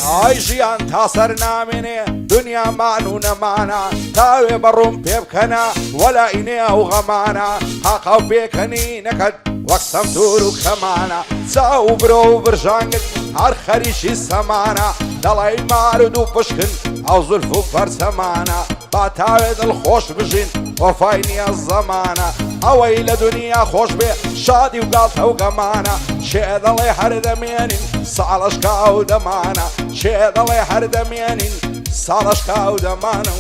ئای ژیان تا سەر نامێنێ دنیا مان و نەمانە تاوێ بەڕوم پێ بکەنە وەلای ئەو غەمانە حەقا و پێکەنی نەکەت وەک سەمتور و کەمانە چاو و برۆ و برژانگت هەر خەریشی سەمانە دەڵی مارد و پشکن ئەو زولف و پەرچەمانە با تاوێ دڵخۆش بژین وەفای نییە زەمانە ئەوەی لە دنیا خۆش بێ شادی و گاڵتە و گەمانە شێ دەڵێ هەر دەمێنین ساڵەشکا و دەمانە شێ دەڵێ هەر دەمێنین ساڵەشکا و دەمانە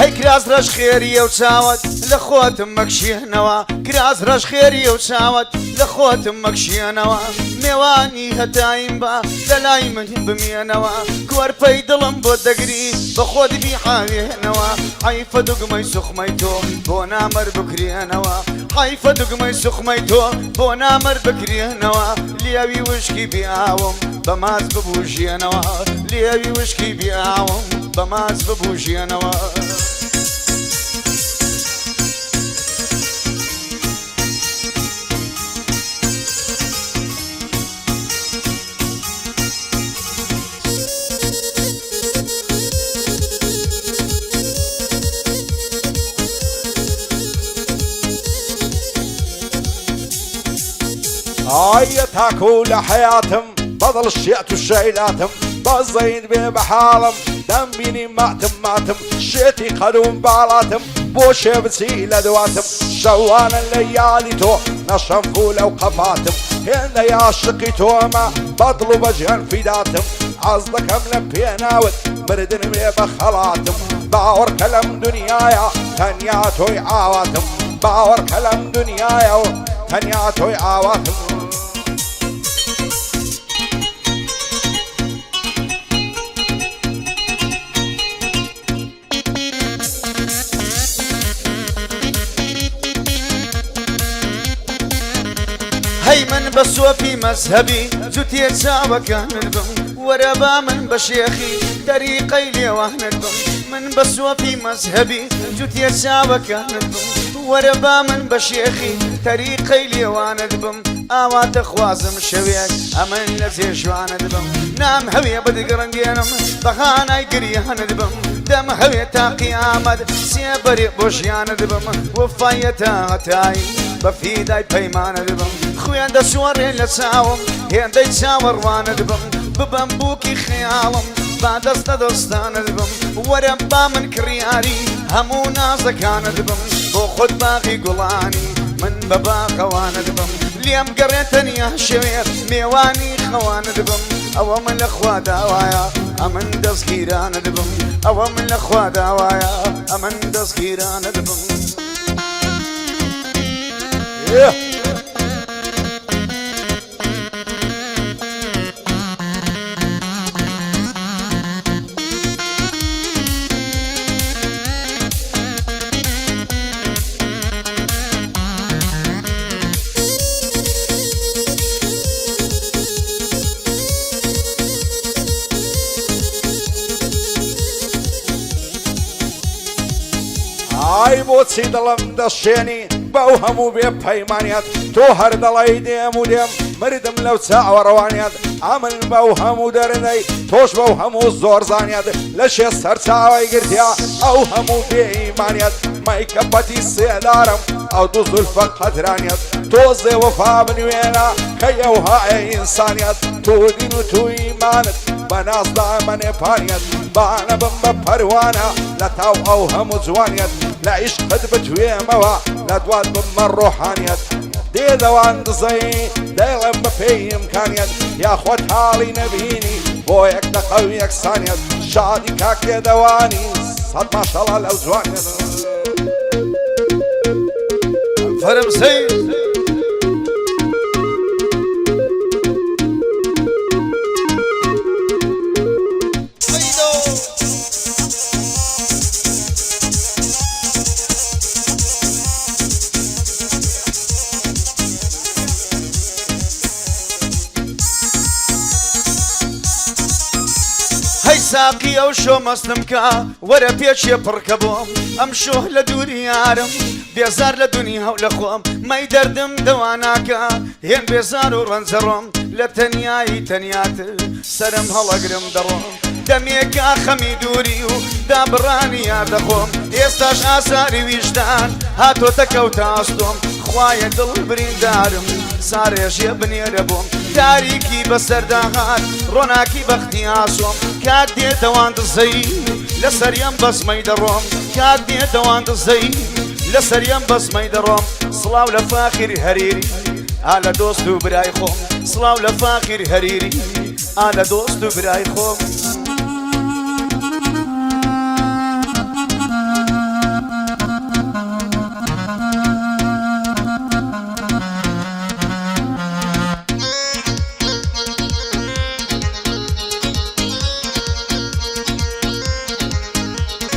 هەی کراس ڕەش خێریە و چاوت لە خۆتم مەکشێنەوە کراس ڕەش خێریە و چاوت لە خۆتم مەکشێنەوە میێوانی هەتایم بە لەلای من بمێنەوە کۆرپەی دڵم بۆ دەگری بە خۆت بیحاوێنەوە حەیفە دوگمەی سوخمەی تۆ بۆ نامەر بکرێنەوە حەیفە دوگمەی سوخمەی تۆ بۆ نامەر بکرێنەوە لێوی وشکی بیاوم بە ماز ببوژێنەوە لێوی وشکی بیاوم بە ماز ببوژێنەوە ئایە تاکو لە حەیاتم بەدڵ شێت و شەیلاتم بەزەید بێ بە حاڵم دەمبینی ماتم شێتی قەدوم باڵاتم بۆ شێ بچی لە دواتم شەوانە لە یادی تۆ نەشەمفو لەو قەفاتم هێندە یاشقی تۆمە بەدڵ و بەجێن فیداتم ئاز دەکەم لە پێناوت بردن بێ بە خەڵاتم باوەڕکە لەم دنیایە تەنیا تۆی ئاواتم باوەڕکە لەم دنیایە و تەنیا تۆی ئاواتم هەی من بە سۆفی مەزهەبی جوتیە چاوەکانت بم وەرە با من بە شێخی دەریقەی لێوانت بم من بە سۆفی مەزهەبی جوتیە چاوەکانت بم وەرە با من بە شێخی تەریقەی لێوانت بم ئاواتە خوازم شەوێک ئەمن لە جێژوانت بم نام هەوێ بەدگڕنگێنم بەهانای گریانت بم دەم هەوێ تا قیامەت سێبەرێ بۆ ژیانت بم وەفایە تا هەتایی بە فیدای پەیمانت بم خوێن دەسوەڕێ لە چاوم هێندەی چاوەڕوانت بم ببەم بووکی خەیاڵم با دەستە دۆستانت بم وەرە با من کڕیاری هەموو نازەکانت بم بۆ خۆت باغی گوڵانی من بە باقەوانت بم لێم گەڕێتە نیا شەوێت میێوانی خەوانت بم ئەوە من لە خوا داوایە ئەمن دەستگیرانت بم ئەوە من لە خوا داوایە ئەمن دەستگیرانت بم ئای بۆچی دڵم دەشێنی بەو هەموو بێ پەیمانیت تۆ هەر دەڵی دێم و دێم مردم لەو چاوەڕەوانیت ئەمن بەو هەموو دەرنەی تۆش بەو هەموو زۆر زانیت لە شێ سەرچاوی گرتیا ئەو هەموو بێ ئیمانیت مایکە پەتی سێدارم ئەو دوو زولفە قەدرانیت تۆ زێوەفا بنوێنە کە ئەوهایە ئینسانیت تۆ دین و تو ئیمانت بە نازدا مەنێپانیت بانە بم بە پەروانە لە تاو ئەو هەموو جوانیت لە عیشقت بتوێمەوە لە دوات بمە ڕۆحانیت دێدەوان دزەی دەیڵم بە پێی ئیمکانیت یاخۆت حاڵی نەبینی بۆ یەک دەقە و یەک سانیت شادی کاک دێدەوانی سەد ماشەڵا لەو جوانیت فەرمسەی ساقی ئەو شۆ مەستم کە وەرە پێچێ پڕکە بۆم ئەم شۆ لە دووری یارم بێزار لە دونی هەو لە خۆم مەی دەردم دەواناکە هێن بێزار و ڕەنجەڕۆم لە تەنیایی تەنیاتر سرم هەڵەگرم دەڕۆم دەمێکا خەمی دووری و دابڕانی یاردەخۆم ئێستاش ئاساری ویژدان هاتۆتە کەوتە ئاستۆم خوایە دڵ بریندارم سارێژێ بنێرە بۆم تاریکی بەسەرداهات ڕۆناکی بەختی ئاسۆم کات دێتەوان دزەی لەسەریان بەسمەی دەڕۆم کات دێتەوان دزەی لەسەریان بەسمەی دەڕۆم سڵاو لە فاخری هەریری ئا لە دۆست و برای خۆم سڵاو لە فاخری هەریری ئا لە دۆست و برای خۆم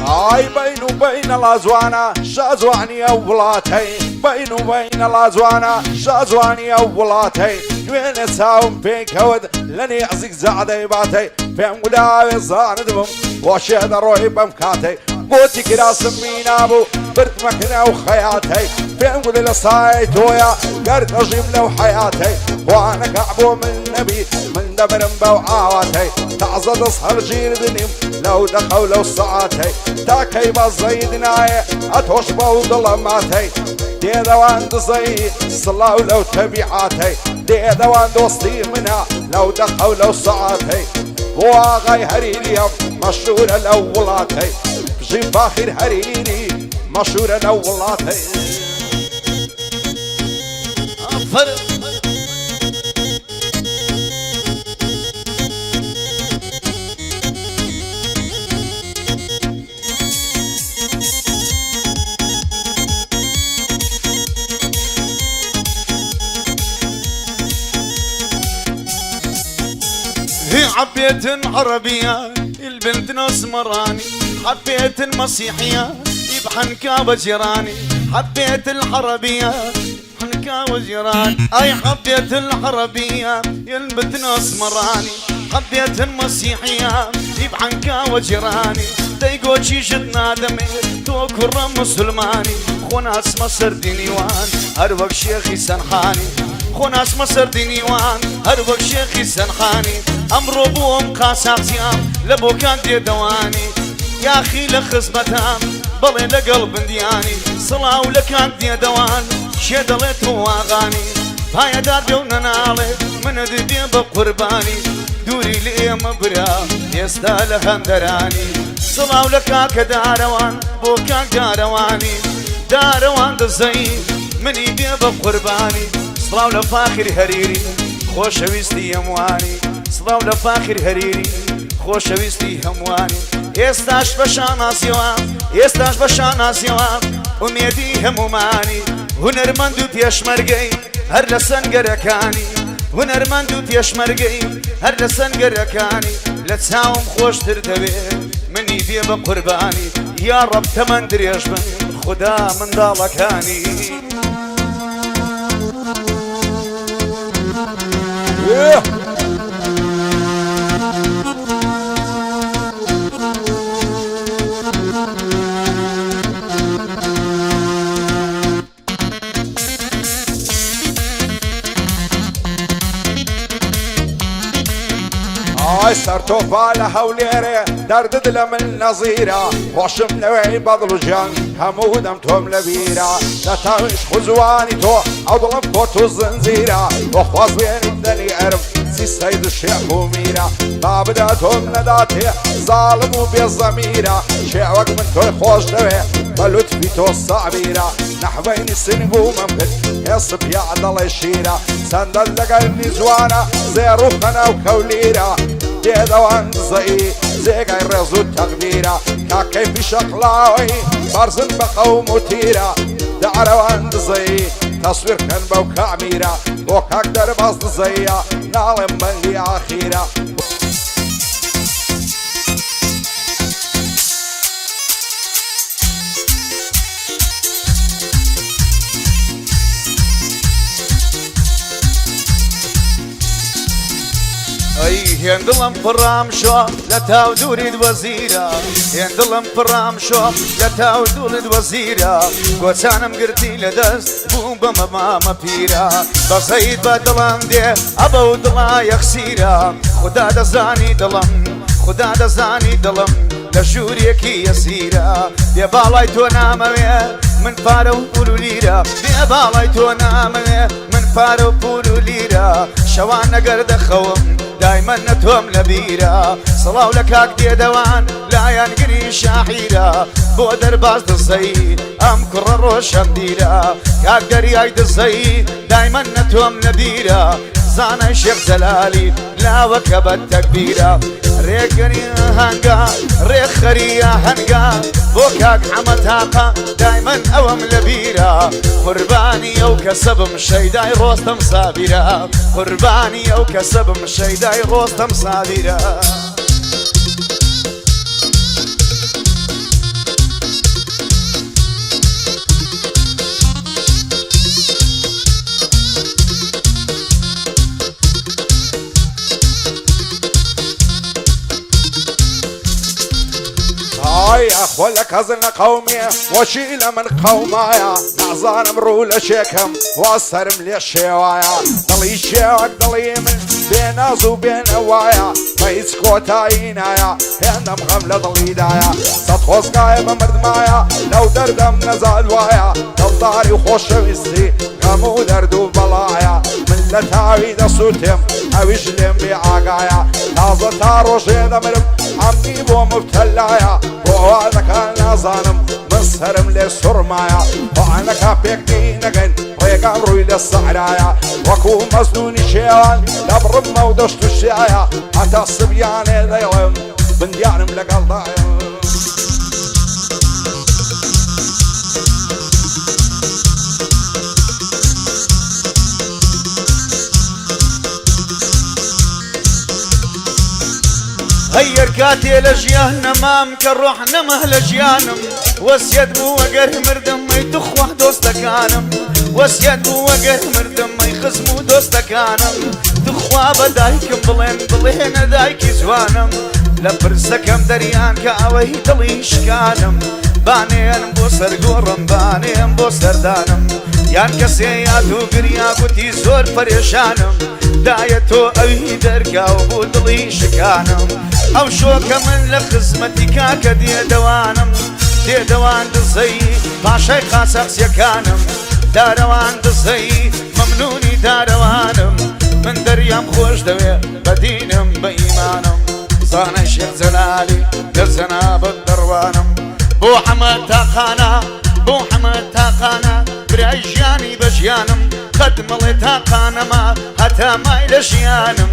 ئای بین و بینە لازوانە شازوانی ئەو وڵاتەی بین و بینە لازوانە شازوانی ئەو وڵاتەی دوێنێ چاوم پێکەوت لە نێزیک زادەی باتەی پێم گوداوێ زانت بم بۆ شێ دەڕۆی بەم کاتەی گوتی کراسم مینابوو بردمەکنە و خەیاتەی پێم گوت لە سای تۆیە گەردەژیم لەو حەیاتەی وانەکە بۆ من نەبی من دەبرم بەو ئاواتەی تازە دەست هەڵگیردنیم لەو دەقە و لەو سەعاتەی تاکەی بەزەید نایە ئەتۆش بەو دڵە ماتەی دێدەوان دزەی سڵاو لەو تەبیعاتەی دێدەوان دۆستی منە لەو دەقە و لەو سەعاتەی بۆ ئاغای هەریریەم مەشهورە لەو وڵاتەی بژی فاخر هەریری مەشهورە لەو وڵاتەی حبيت عربية البنت نسمراني حبيت المسيحية يبحن كابة جيراني حبيت العربية حنكا وجيراني اي حبيت العربية البنت نسمراني حبيت المسيحية يبحن كابة جيراني دايقو جيجتنا دمي تو كرم مسلماني خوناس مصر دينيوان هروك شيخي سنحاني خوناس مصر دينيوان هروك شيخي سنحاني امرو بوم قاساقسيام لبو كان دي دواني يا اخي لخصبتام بلي لقلب دياني صلاو لكان دي دوان شدلت واغاني هاي دار بيونا نالي من دبي بقرباني دوري لي مبرا يستال خندراني صلاو لكاك داروان بو كان دارواني داروان دزي مني بي بقرباني صلاو لفاخر هريري خوشويستي يمواني سڵاو لە فاخر هەریری خۆشەویستی هەمووانی ئێستاش بە شاناسیەوە ئێستاش بە شاناسیەوە ئومێدی هەمومانی هونەرمەند و پێشمەرگەی هەر لە سەنگەرەکانی هونەرمەند و پێشمەرگەی هەر لە سەنگەرەکانی لە چاوم خۆشتر دەبێت منی بێ بە قوربانی یا ڕەب تەمەند درێژ بن خوددا منداڵەکانی ئای سەرتۆپا لە هەولێرێ دەردت لە من نەزیرە خۆشم لەوێی بەدڵ و ژیان هەموو دەم تۆم لە بیرە لە تاویش خوزوانی تۆ ئەو دڵم کۆت و زنجیرە بۆ خوازوێنم دەنی ئەرم سیسەید شێخ و میرە با بدە تۆم نەداتێ زاڵم و بێزەمیرە شێوەک من تۆی خۆش دەوێ بە لوتفی تۆ سەعبیرە نەحوەینی سنگبوومەم کرد هێسپ یا دەڵێ شیرە چەندەن لەگەرنی جوانە زێڕ و خەنە و کەولیرە دێدەوان دزەی جێگای ڕێز و تەقدیرە کاکەی پیشەقلاوی بەرزن بە قەوم و تیرە دەعرەوان دزەی تەسویرکەن بەو کامیرە بۆ کاک دەرباز دزەیە ناڵێم بەنگی ئاخیرە اي هێندڵم پڕام شۆ لە تاو دوورید وەزیرە هێندڵم پڕام شۆ لە تاو دوورید وەزیرە گۆچانم گرتی لە دەست بوو بە مەمامە پیرە بەزەید بە دڵم دێ ئەبە و دڵا یەخسیرە خدا دەزانی دڵم خدا دەزانی دڵم لە ژوورێکی یەسیرە بێ باڵای تۆ نامەوێ من پارە و پول و لیرە بێ باڵای تۆ نامەوێ من پارە و پول و لیرە شەوان نەگەر دەخەوم دایمەن نەتۆم لە بیرە سڵاو لە کاک دێدەوان لایەنگری شاحیرە بۆ دەرباز دزەی ئەم کوڕە ڕۆشەم دیرە کاک دەریای دزەی دایمەن نەتۆم لە بیرە زانە شێخ جەلالی لاوەکە بە تەکبیرە ڕێگەری هەنگا ڕێخەریە هەنگا بۆ کاک حەمە تاقە دایمەن ئەوەم لە بیرە قوربانی ئەو کەسە بم شەیدای ڕۆستەم سابیرە قوربانی ئەو کەسە بم شەیدای ڕۆستەم سابیرە أخو لك هزن قومي وشيل من قومايا نعزان مرول شيكم وأسرم لي الشوايا ضلي شيوك ضلي من بين أزو بين هوايا ما يسكوتاينايا هندم غملة ضلي دايا ستخوص قايم مرد مايا لو دردم نزال وايا دلداري وخوش ويستي غمو دردو بلايا من لتاوي دا سوتم اويش لم بعاقايا تازة تاروش دمرم عمي بو مبتلايا وهذا كان نازانم مسهرم لسرمايا وانا كابيك دينكن ريقام روي للصحرايا وكو مزنوني شيوان لبرم ودشت الشايا حتى الصبيان ذيلم بنديانم لقلدايا هير كاتي لجيان مام كالروح نمه لجيانم وسيد بو وقر مردم ما يتخوه دوستكانم وسيد بو وقر مردم ما يخزمو دوستكانم تخوه بدايكم بلين دايكي زوانم لبرسكم دريان كاوي دلي شكانم بانين بو سرقورم بانين بو سردانم يان كسياتو قريا قوتي زور پريشانم دايتو اوي درقاو بو دلي شكانم او شوكا من لخزمتي كاكا ديدوانم ديدوان دزي باشاي خاسق سيكانم داروان دزي ممنوني داروانم من دريام خوش دوي بدينم بإيمانم زانا شيخ زلالي لزنا بالدروانم بو حمد تاقانا بو حمد تاقانا براي جياني بجيانم خدملي تاقانا ما هتا ماي لجيانم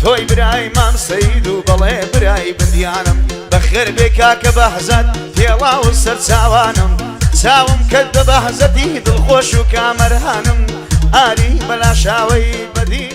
توي براي مام سيدو بلي براي بنديانم بخير بكاك بهزت تيلا وسر ساوانم ساوم كد بهزتي دل خوش وكامرهانم آري بلا شاوي بدي